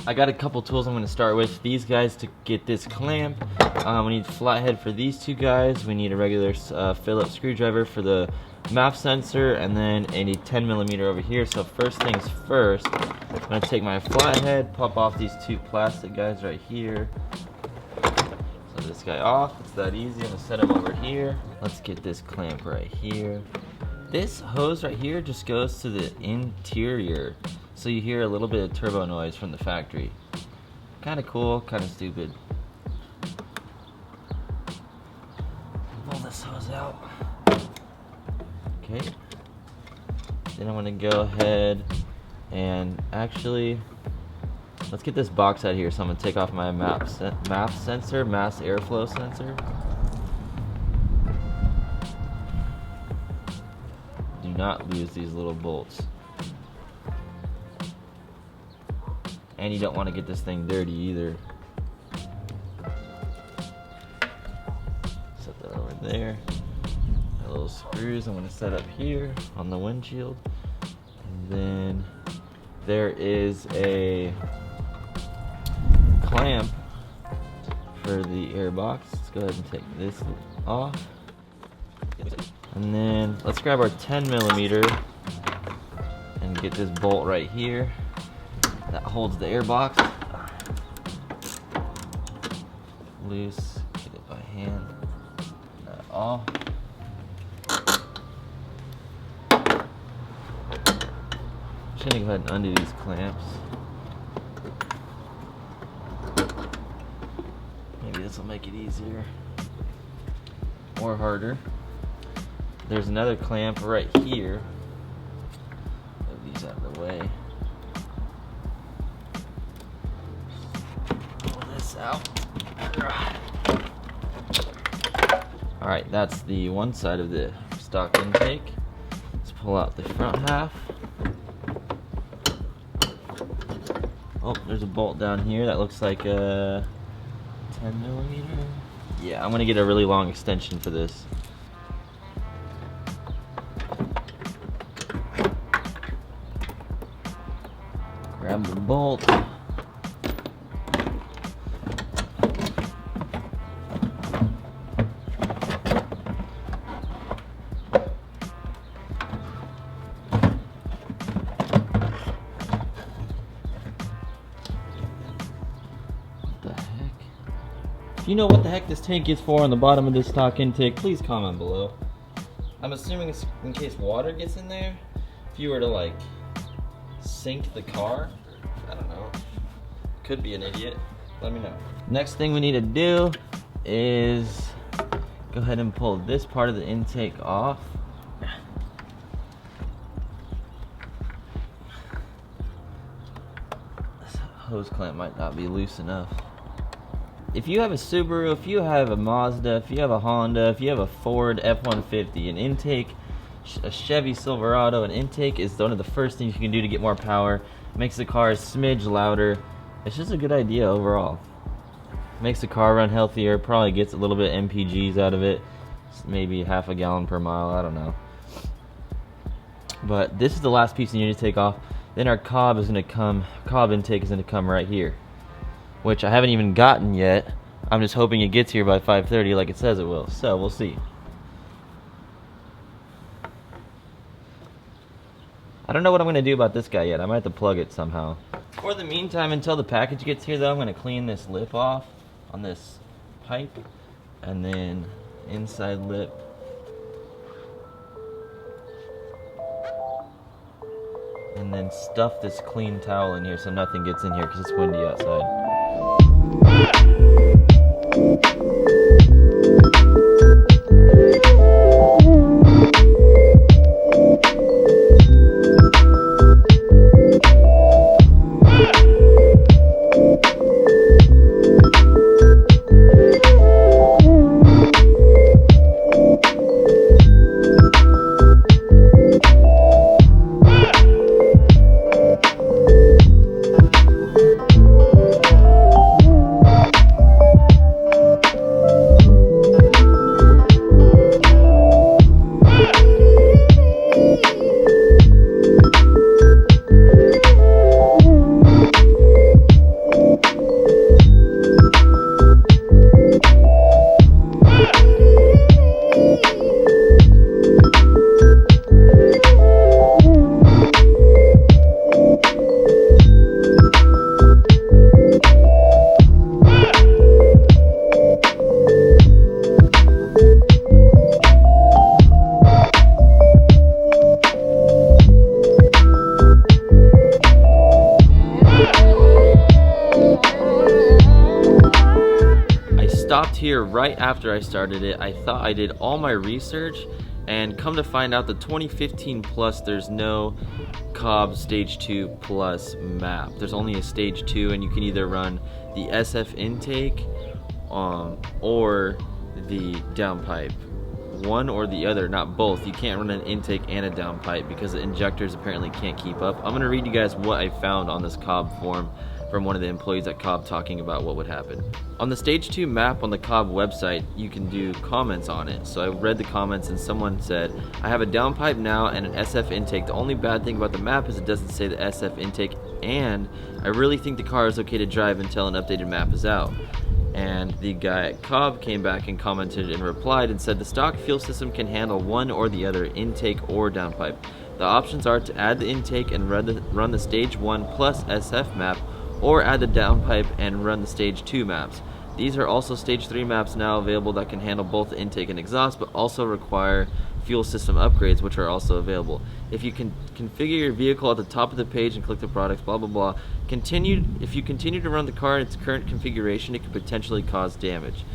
I got a couple tools I'm going to start with. These guys to get this clamp. We need flathead for these two guys. We need a regular Phillips screwdriver for the MAP sensor, and then a 10mm over here. So first things first, I'm going to take my flathead, pop off these two plastic guys right here. So this guy off, it's that easy. I'm going to set him over here. Let's get this clamp right here. This hose right here just goes to the interior, so you hear a little bit of turbo noise from the factory. Kind of cool, kind of stupid. Pull this hose out. Okay. Then I'm gonna go ahead and actually, let's get this box out here. So I'm gonna take off my MAP sensor, mass airflow sensor. Do not lose these little bolts. And you don't want to get this thing dirty either. Set that over there. My little screws I'm going to set up here on the windshield. And then there is a clamp for the air box. Let's go ahead and take this off. And then let's grab our 10mm and get this bolt right here that holds the air box. Loose, get it by hand. That off. I'm just gonna go ahead and undo these clamps. Maybe this will make it easier or harder. There's another clamp right here. Move these out of the way. Pull this out. Alright, that's the one side of the stock intake. Let's pull out the front half. Oh, there's a bolt down here that looks like a 10mm. Yeah, I'm gonna get a really long extension for this. Grab the bolt. If you know what the heck this tank is for on the bottom of this stock intake, please comment below. I'm assuming it's in case water gets in there. If you were to like sink the car, I don't know. Could be an idiot. Let me know. Next thing we need to do is go ahead and pull this part of the intake off. This hose clamp might not be loose enough. If you have a Subaru, if you have a Mazda, if you have a Honda, if you have a Ford F-150, an intake, a Chevy Silverado, an intake is one of the first things you can do to get more power. Makes the car a smidge louder. It's just a good idea overall. Makes the car run healthier, probably gets a little bit of MPGs out of it. Maybe half a gallon per mile, I don't know. But this is the last piece you need to take off. Then our Cobb intake is gonna come right here, which I haven't even gotten yet. I'm just hoping it gets here by 5:30 like it says it will. So we'll see. I don't know what I'm gonna do about this guy yet. I might have to plug it somehow. For the meantime, until the package gets here though, I'm gonna clean this lip off on this pipe, and then inside lip. And then stuff this clean towel in here so nothing gets in here because it's windy outside. here right after I started it. I thought I did all my research, and come to find out the 2015 Plus, there's no Cobb Stage 2 Plus map. There's only a Stage 2, and you can either run the SF Intake or the downpipe. One or the other, not both. You can't run an intake and a downpipe because the injectors apparently can't keep up. I'm going to read you guys what I found on this Cobb forum from one of the employees at Cobb talking about what would happen. On the Stage 2 map on the Cobb website, you can do comments on it. So I read the comments and someone said, I have a downpipe now and an SF intake. The only bad thing about the map is it doesn't say the SF intake, and I really think the car is okay to drive until an updated map is out. And the guy at Cobb came back and commented and replied and said the stock fuel system can handle one or the other, intake or downpipe. The options are to add the intake and run the Stage 1 plus SF map, or add the downpipe and run the Stage 2 maps. These are also Stage 3 maps now available that can handle both intake and exhaust, but also require fuel system upgrades, which are also available. If you can configure your vehicle at the top of the page and click the products, blah blah blah. If you continue to run the car in its current configuration, it could potentially cause damage.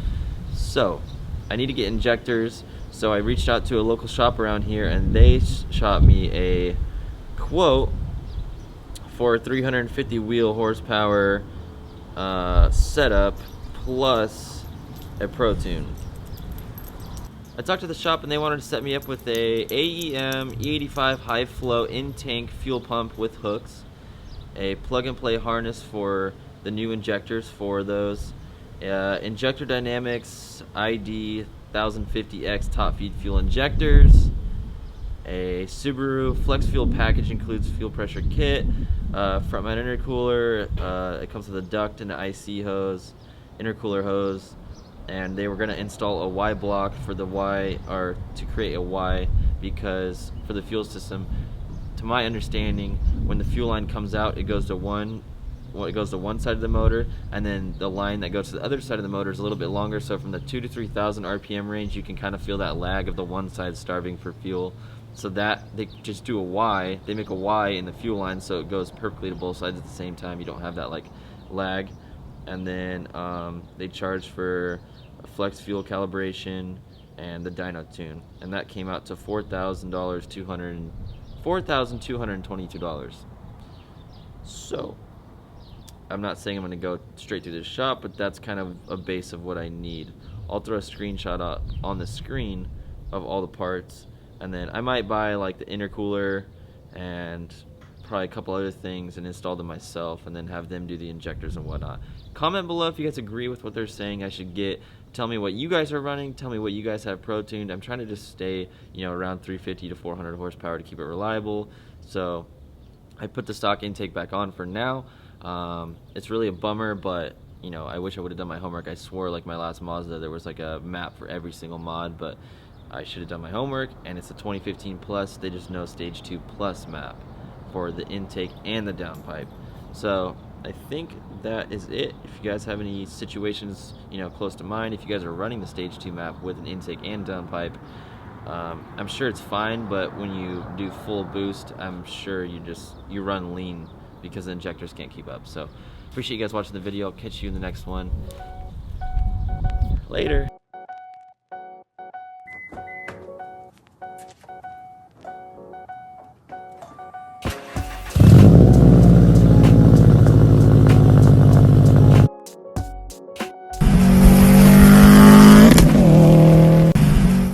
So, I need to get injectors, so I reached out to a local shop around here, and they shot me a quote for 350 wheel horsepower setup plus a Pro Tune. I talked to the shop and they wanted to set me up with a AEM E85 high flow in-tank fuel pump with hooks, a plug-and-play harness for the new injectors for those, Injector Dynamics ID 1050X top feed fuel injectors, a Subaru flex fuel package includes fuel pressure kit, from an intercooler. It comes with a duct and an IC hose, intercooler hose, and they were going to install a Y block for the Y, or to create a Y, because for the fuel system, to my understanding, when the fuel line comes out, it goes to one side of the motor, and then the line that goes to the other side of the motor is a little bit longer, so from the 2,000 to 3,000 RPM range, you can kind of feel that lag of the one side starving for fuel. So that they just do a Y, they make a Y in the fuel line so it goes perfectly to both sides at the same time. You don't have that like lag. And then they charge for a flex fuel calibration and the dyno tune, and that came out to $4,222. So I'm not saying I'm going to go straight through this shop, but that's kind of a base of what I need. I'll throw a screenshot up on the screen of all the parts, and then I might buy like the intercooler and probably a couple other things and install them myself, and then have them do the injectors and whatnot. Comment below if you guys agree with what they're saying I should get. Tell me what you guys are running. Tell me what you guys have Pro Tuned. I'm trying to just stay, around 350 to 400 horsepower to keep it reliable. So I put the stock intake back on for now. It's really a bummer, but I wish I would have done my homework. I swore like my last Mazda there was like a map for every single mod, but I should have done my homework, and it's a 2015 Plus. They just know Stage 2 Plus map for the intake and the downpipe. So I think that is it. If you guys have any situations close to mine, if you guys are running the Stage 2 map with an intake and downpipe, I'm sure it's fine, but when you do full boost, I'm sure you run lean because the injectors can't keep up. So appreciate you guys watching the video. I'll catch you in the next one. Later.